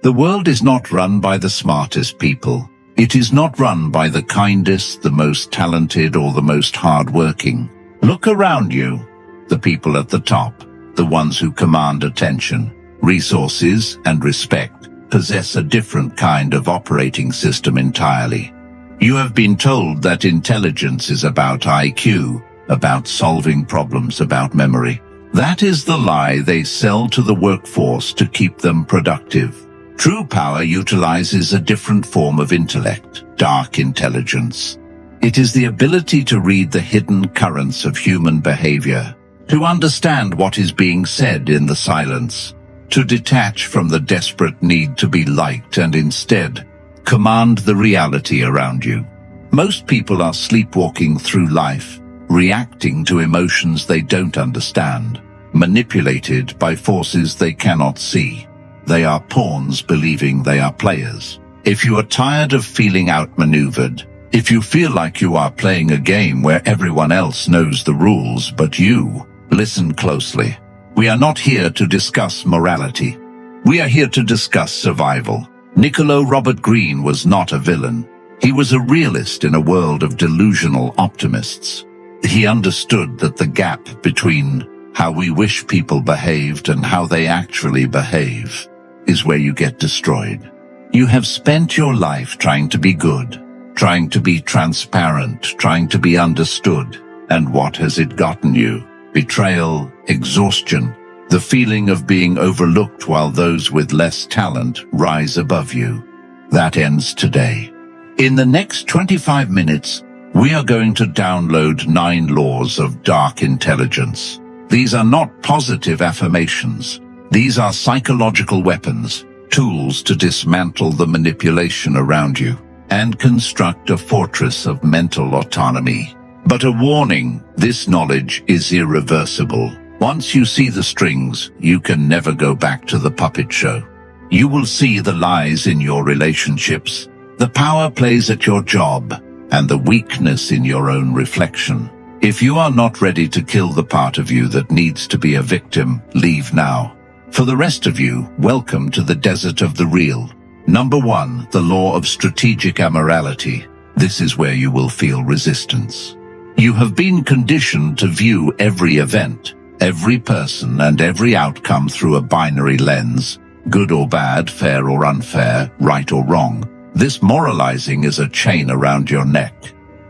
The world is not run by the smartest people. It is not run by the kindest, the most talented, or the most hard-working. Look around you. The people at the top, the ones who command attention, resources, and respect, possess a different kind of operating system entirely. You have been told that intelligence is about IQ, about solving problems, about memory. That is the lie they sell to the workforce to keep them productive. True power utilizes a different form of intellect, dark intelligence. It is the ability to read the hidden currents of human behavior, to understand what is being said in the silence, to detach from the desperate need to be liked and instead command the reality around you. Most people are sleepwalking through life, reacting to emotions they don't understand, manipulated by forces they cannot see. They are pawns believing they are players. If you are tired of feeling outmaneuvered, if you feel like you are playing a game where everyone else knows the rules but you, listen closely. We are not here to discuss morality. We are here to discuss survival. Robert Greene was not a villain. He was a realist in a world of delusional optimists. He understood that the gap between how we wish people behaved and how they actually behave is where you get destroyed. You have spent your life trying to be good, trying to be transparent, trying to be understood. And what has it gotten you? Betrayal, exhaustion, the feeling of being overlooked while those with less talent rise above you. That ends today. In the next 25 minutes, we are going to download 9 laws of dark intelligence. These are not positive affirmations. These are psychological weapons, tools to dismantle the manipulation around you and construct a fortress of mental autonomy. But a warning, this knowledge is irreversible. Once you see the strings, you can never go back to the puppet show. You will see the lies in your relationships, the power plays at your job, and the weakness in your own reflection. If you are not ready to kill the part of you that needs to be a victim, leave now. For the rest of you, welcome to the desert of the real. Number 1, the law of strategic amorality. This is where you will feel resistance. You have been conditioned to view every event, every person, and every outcome through a binary lens, good or bad, fair or unfair, right or wrong. This moralizing is a chain around your neck.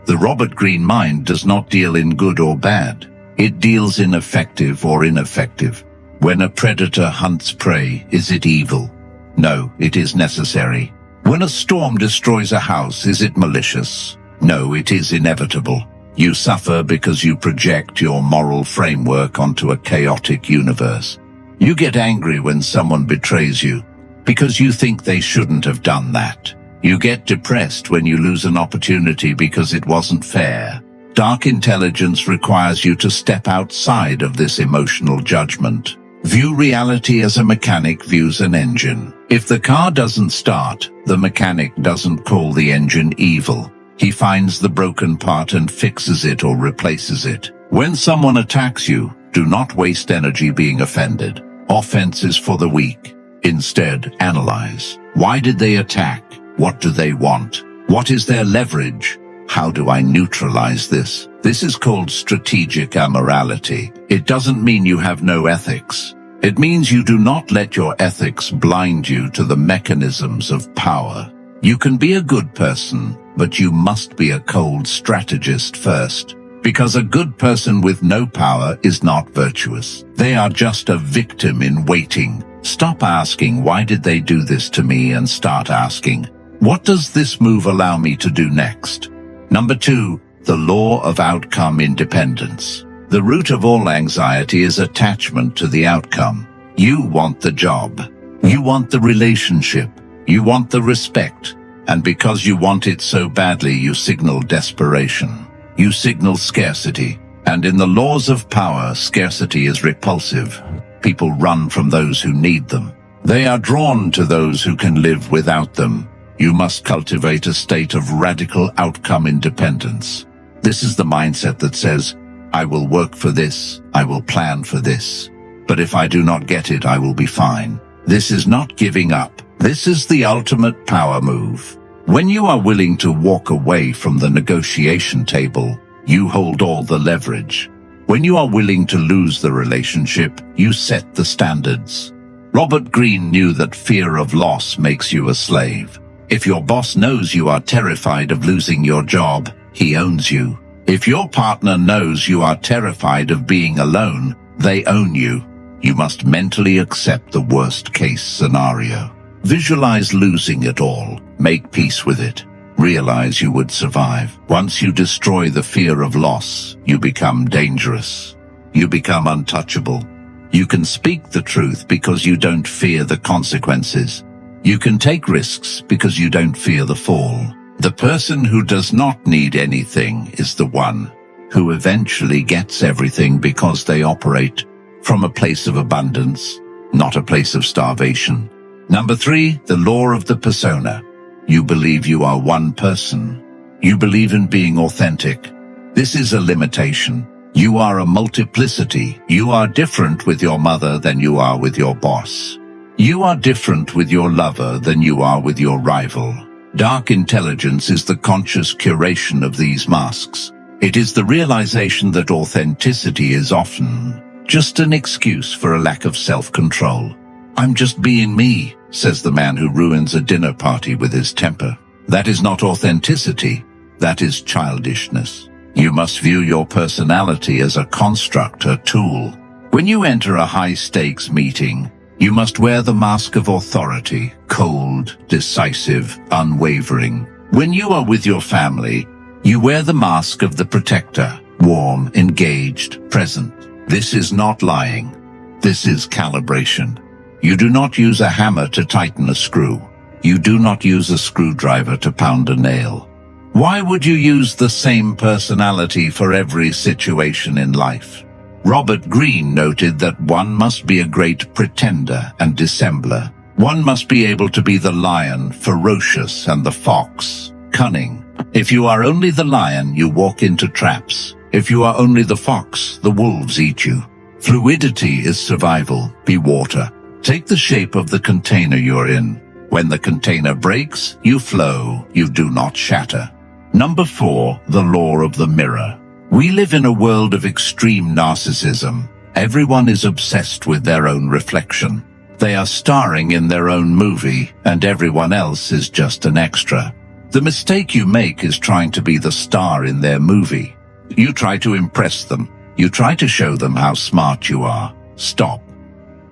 The Robert Greene mind does not deal in good or bad. It deals in effective or ineffective. When a predator hunts prey, is it evil? No, it is necessary. When a storm destroys a house, is it malicious? No, it is inevitable. You suffer because you project your moral framework onto a chaotic universe. You get angry when someone betrays you because you think they shouldn't have done that. You get depressed when you lose an opportunity because it wasn't fair. Dark intelligence requires you to step outside of this emotional judgment. View reality as a mechanic views an engine. If the car doesn't start, the mechanic doesn't call the engine evil. He finds the broken part and fixes it or replaces it. When someone attacks you, do not waste energy being offended. Offense is for the weak. Instead, analyze. Why did they attack? What do they want? What is their leverage? How do I neutralize this? This is called strategic amorality. It doesn't mean you have no ethics. It means you do not let your ethics blind you to the mechanisms of power. You can be a good person, but you must be a cold strategist first. Because a good person with no power is not virtuous. They are just a victim in waiting. Stop asking, why did they do this to me, and start asking, what does this move allow me to do next? Number 2, the law of outcome independence. The root of all anxiety is attachment to the outcome. You want the job. You want the relationship. You want the respect. And because you want it so badly, you signal desperation. You signal scarcity. And in the laws of power, scarcity is repulsive. People run from those who need them. They are drawn to those who can live without them. You must cultivate a state of radical outcome independence. This is the mindset that says, I will work for this, I will plan for this. But if I do not get it, I will be fine. This is not giving up. This is the ultimate power move. When you are willing to walk away from the negotiation table, you hold all the leverage. When you are willing to lose the relationship, you set the standards. Robert Greene knew that fear of loss makes you a slave. If your boss knows you are terrified of losing your job, he owns you. If your partner knows you are terrified of being alone, they own you. You must mentally accept the worst-case scenario. Visualize losing it all. Make peace with it. Realize you would survive. Once you destroy the fear of loss, you become dangerous. You become untouchable. You can speak the truth because you don't fear the consequences. You can take risks because you don't fear the fall. The person who does not need anything is the one who eventually gets everything because they operate from a place of abundance, not a place of starvation. Number 3, the law of the persona. You believe you are one person. You believe in being authentic. This is a limitation. You are a multiplicity. You are different with your mother than you are with your boss. You are different with your lover than you are with your rival. Dark intelligence is the conscious curation of these masks. It is the realization that authenticity is often just an excuse for a lack of self-control. I'm just being me, says the man who ruins a dinner party with his temper. That is not authenticity. That is childishness. You must view your personality as a construct, a tool. When you enter a high-stakes meeting, you must wear the mask of authority, cold, decisive, unwavering. When you are with your family, you wear the mask of the protector, warm, engaged, present. This is not lying. This is calibration. You do not use a hammer to tighten a screw. You do not use a screwdriver to pound a nail. Why would you use the same personality for every situation in life? Robert Greene noted that one must be a great pretender and dissembler. One must be able to be the lion, ferocious, and the fox, cunning. If you are only the lion, you walk into traps. If you are only the fox, the wolves eat you. Fluidity is survival. Be water. Take the shape of the container you're in. When the container breaks, you flow. You do not shatter. Number 4, the law of the mirror. We live in a world of extreme narcissism. Everyone is obsessed with their own reflection. They are starring in their own movie, and everyone else is just an extra. The mistake you make is trying to be the star in their movie. You try to impress them. You try to show them how smart you are. Stop.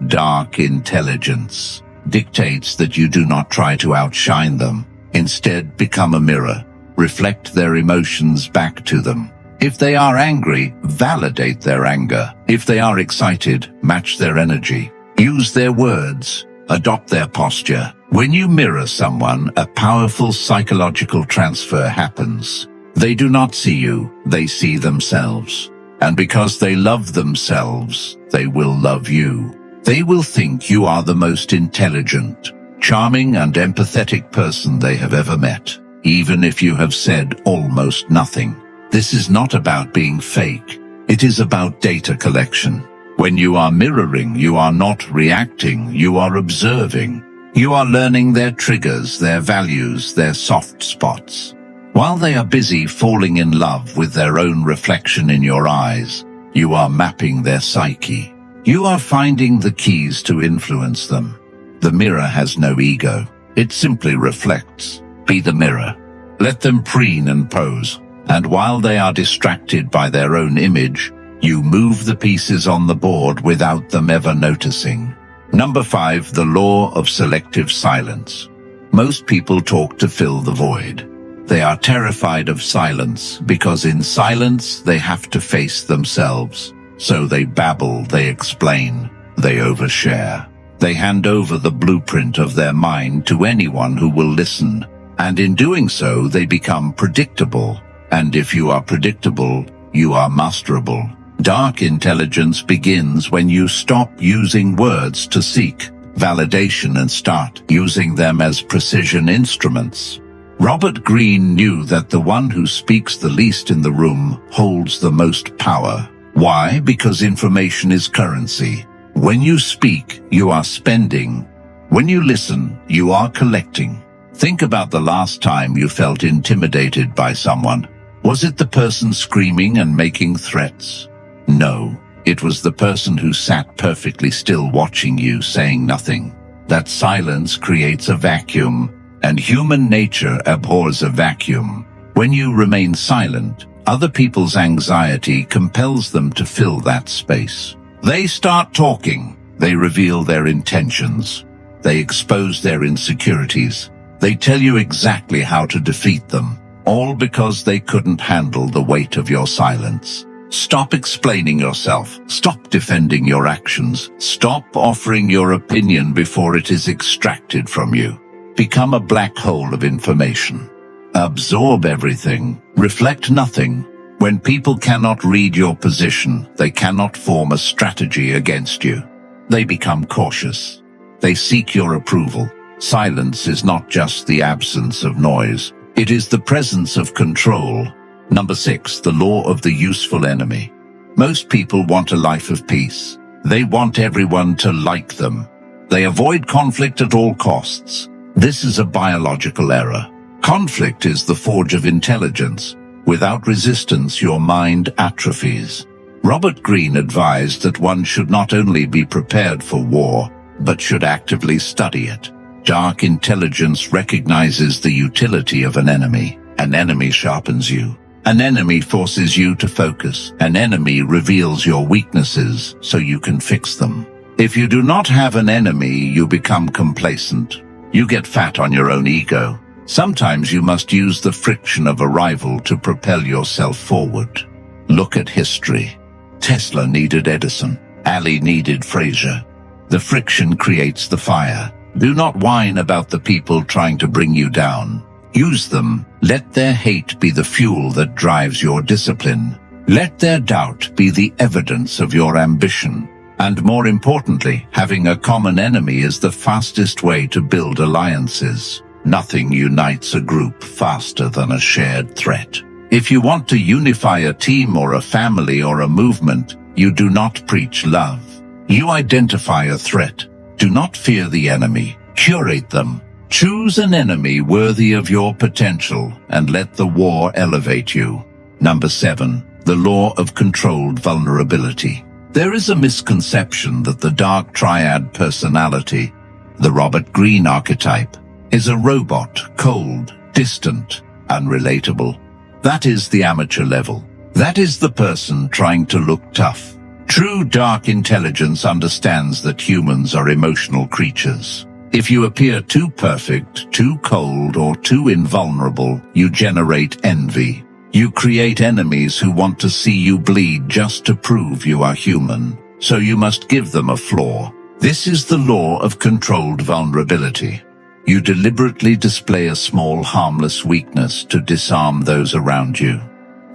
Dark intelligence dictates that you do not try to outshine them. Instead, become a mirror. Reflect their emotions back to them. If they are angry, validate their anger. If they are excited, match their energy. Use their words. Adopt their posture. When you mirror someone, a powerful psychological transfer happens. They do not see you, they see themselves. And because they love themselves, they will love you. They will think you are the most intelligent, charming, and empathetic person they have ever met, even if you have said almost nothing. This is not about being fake. It is about data collection. When you are mirroring, you are not reacting, you are observing. You are learning their triggers, their values, their soft spots. While they are busy falling in love with their own reflection in your eyes, you are mapping their psyche. You are finding the keys to influence them. The mirror has no ego. It simply reflects. Be the mirror. Let them preen and pose. And while they are distracted by their own image, you move the pieces on the board without them ever noticing. Number 5, the law of selective silence. Most people talk to fill the void. They are terrified of silence because in silence they have to face themselves. So they babble, they explain, they overshare. They hand over the blueprint of their mind to anyone who will listen. And in doing so, they become predictable. And if you are predictable, you are masterable. Dark intelligence begins when you stop using words to seek validation and start using them as precision instruments. Robert Greene knew that the one who speaks the least in the room holds the most power. Why? Because information is currency. When you speak, you are spending. When you listen, you are collecting. Think about the last time you felt intimidated by someone. Was it the person screaming and making threats? No, it was the person who sat perfectly still watching you, saying nothing. That silence creates a vacuum, and human nature abhors a vacuum. When you remain silent, other people's anxiety compels them to fill that space. They start talking. They reveal their intentions. They expose their insecurities. They tell you exactly how to defeat them, all because they couldn't handle the weight of your silence. Stop explaining yourself. Stop defending your actions. Stop offering your opinion before it is extracted from you. Become a black hole of information. Absorb everything. Reflect nothing. When people cannot read your position, they cannot form a strategy against you. They become cautious. They seek your approval. Silence is not just the absence of noise. It is the presence of control. Number 6, the law of the useful enemy. Most people want a life of peace. They want everyone to like them. They avoid conflict at all costs. This is a biological error. Conflict is the forge of intelligence. Without resistance, your mind atrophies. Robert Greene advised that one should not only be prepared for war, but should actively study it. Dark intelligence recognizes the utility of an enemy. An enemy sharpens you. An enemy forces you to focus. An enemy reveals your weaknesses so you can fix them. If you do not have an enemy, you become complacent. You get fat on your own ego. Sometimes you must use the friction of a rival to propel yourself forward. Look at history. Tesla needed Edison. Ali needed Fraser. The friction creates the fire. Do not whine about the people trying to bring you down. Use them. Let their hate be the fuel that drives your discipline. Let their doubt be the evidence of your ambition. And more importantly, having a common enemy is the fastest way to build alliances. Nothing unites a group faster than a shared threat. If you want to unify a team or a family or a movement, you do not preach love. You identify a threat. Do not fear the enemy. Curate them. Choose an enemy worthy of your potential and let the war elevate you. Number 7, the law of controlled vulnerability. There is a misconception that the dark triad personality, the Robert Greene archetype, is a robot, cold, distant, unrelatable. That is the amateur level. That is the person trying to look tough. True dark intelligence understands that humans are emotional creatures. If you appear too perfect, too cold, or too invulnerable, you generate envy. You create enemies who want to see you bleed just to prove you are human. So you must give them a flaw. This is the law of controlled vulnerability. You deliberately display a small, harmless weakness to disarm those around you.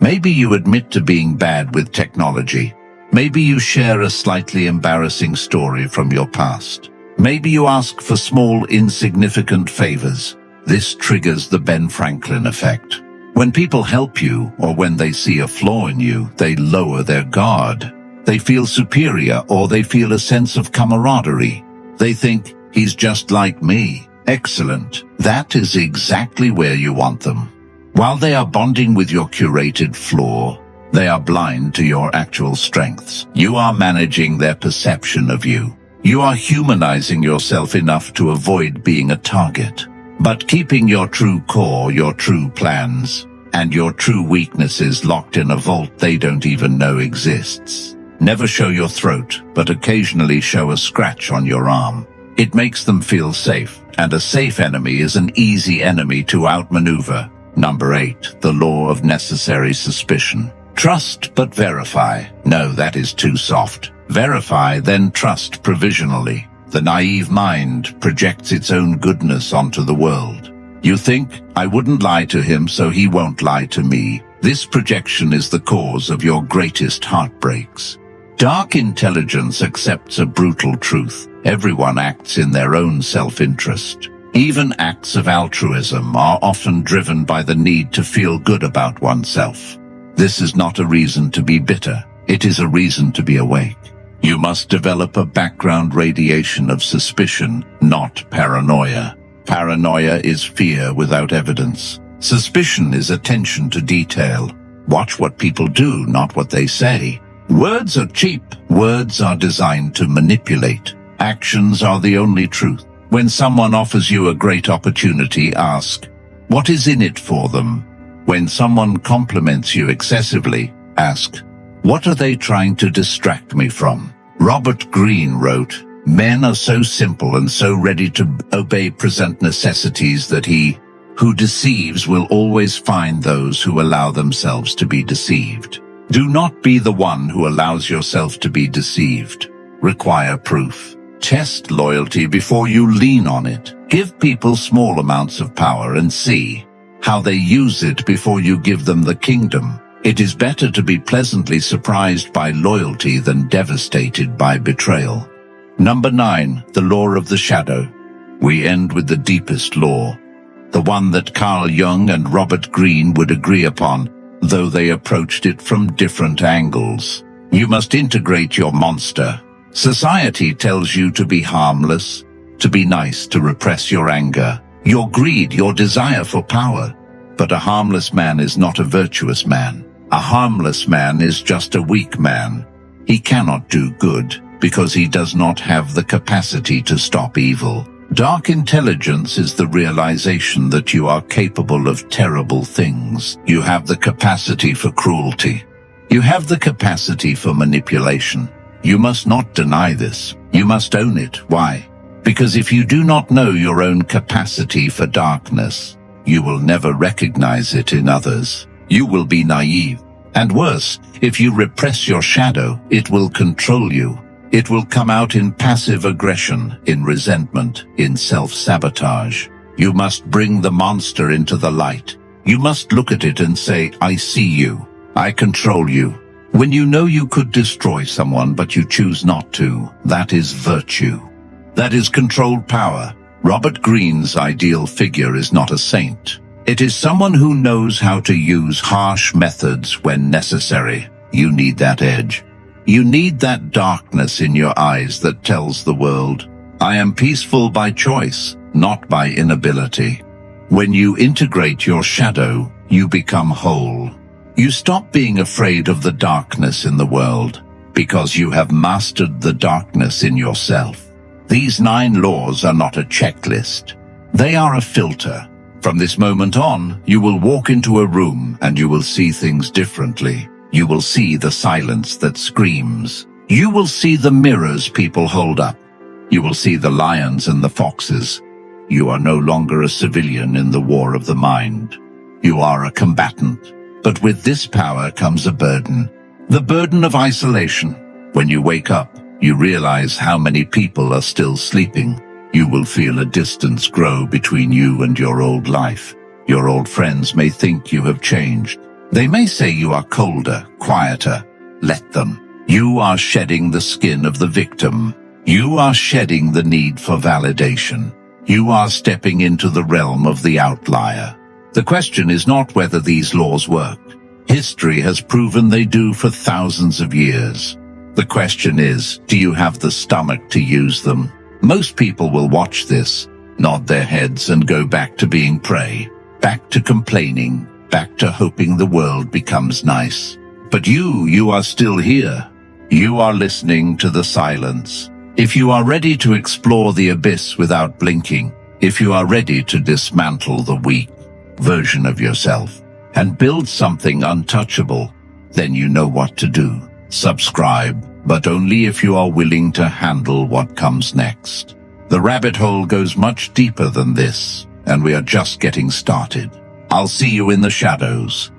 Maybe you admit to being bad with technology. Maybe you share a slightly embarrassing story from your past. Maybe you ask for small, insignificant favors. This triggers the Ben Franklin effect. When people help you, or when they see a flaw in you, they lower their guard. They feel superior, or they feel a sense of camaraderie. They think, he's just like me. Excellent. That is exactly where you want them. While they are bonding with your curated flaw, they are blind to your actual strengths. You are managing their perception of you. You are humanizing yourself enough to avoid being a target, but keeping your true core, your true plans, and your true weaknesses locked in a vault they don't even know exists. Never show your throat, but occasionally show a scratch on your arm. It makes them feel safe, and a safe enemy is an easy enemy to outmaneuver. Number 8, the law of necessary suspicion. Trust but verify. No, that is too soft. Verify, then trust provisionally. The naive mind projects its own goodness onto the world. You think, I wouldn't lie to him, so he won't lie to me. This projection is the cause of your greatest heartbreaks. Dark intelligence accepts a brutal truth. Everyone acts in their own self-interest. Even acts of altruism are often driven by the need to feel good about oneself. This is not a reason to be bitter. It is a reason to be awake. You must develop a background radiation of suspicion, not paranoia. Paranoia is fear without evidence. Suspicion is attention to detail. Watch what people do, not what they say. Words are cheap. Words are designed to manipulate. Actions are the only truth. When someone offers you a great opportunity, ask, what is in it for them? When someone compliments you excessively, ask, what are they trying to distract me from? Robert Greene wrote, men are so simple and so ready to obey present necessities that he who deceives will always find those who allow themselves to be deceived. Do not be the one who allows yourself to be deceived. Require proof. Test loyalty before you lean on it. Give people small amounts of power and see how they use it before you give them the kingdom. It is better to be pleasantly surprised by loyalty than devastated by betrayal. Number 9, the law of the shadow. We end with the deepest law, the one that Carl Jung and Robert Greene would agree upon, though they approached it from different angles. You must integrate your monster. Society tells you to be harmless, to be nice, to repress your anger, your greed, your desire for power. But a harmless man is not a virtuous man. A harmless man is just a weak man. He cannot do good because he does not have the capacity to stop evil. Dark intelligence is the realization that you are capable of terrible things. You have the capacity for cruelty. You have the capacity for manipulation. You must not deny this. You must own it. Why? Because if you do not know your own capacity for darkness, you will never recognize it in others. You will be naive. And worse, if you repress your shadow, it will control you. It will come out in passive aggression, in resentment, in self-sabotage. You must bring the monster into the light. You must look at it and say, I see you. I control you. When you know you could destroy someone but you choose not to, that is virtue. That is controlled power. Robert Greene's ideal figure is not a saint. It is someone who knows how to use harsh methods when necessary. You need that edge. You need that darkness in your eyes that tells the world, I am peaceful by choice, not by inability. When you integrate your shadow, you become whole. You stop being afraid of the darkness in the world, because you have mastered the darkness in yourself. These 9 laws are not a checklist. They are a filter. From this moment on, you will walk into a room and you will see things differently. You will see the silence that screams. You will see the mirrors people hold up. You will see the lions and the foxes. You are no longer a civilian in the war of the mind. You are a combatant. But with this power comes a burden. The burden of isolation. When you wake up, you realize how many people are still sleeping. You will feel a distance grow between you and your old life. Your old friends may think you have changed. They may say you are colder, quieter. Let them. You are shedding the skin of the victim. You are shedding the need for validation. You are stepping into the realm of the outlier. The question is not whether these laws work. History has proven they do for thousands of years. The question is, do you have the stomach to use them? Most people will watch this, nod their heads and go back to being prey, back to complaining, back to hoping the world becomes nice. But you are still here. You are listening to the silence. If you are ready to explore the abyss without blinking, if you are ready to dismantle the weak version of yourself and build something untouchable, then you know what to do. Subscribe, but only if you are willing to handle what comes next. The rabbit hole goes much deeper than this, and we are just getting started. I'll see you in the shadows.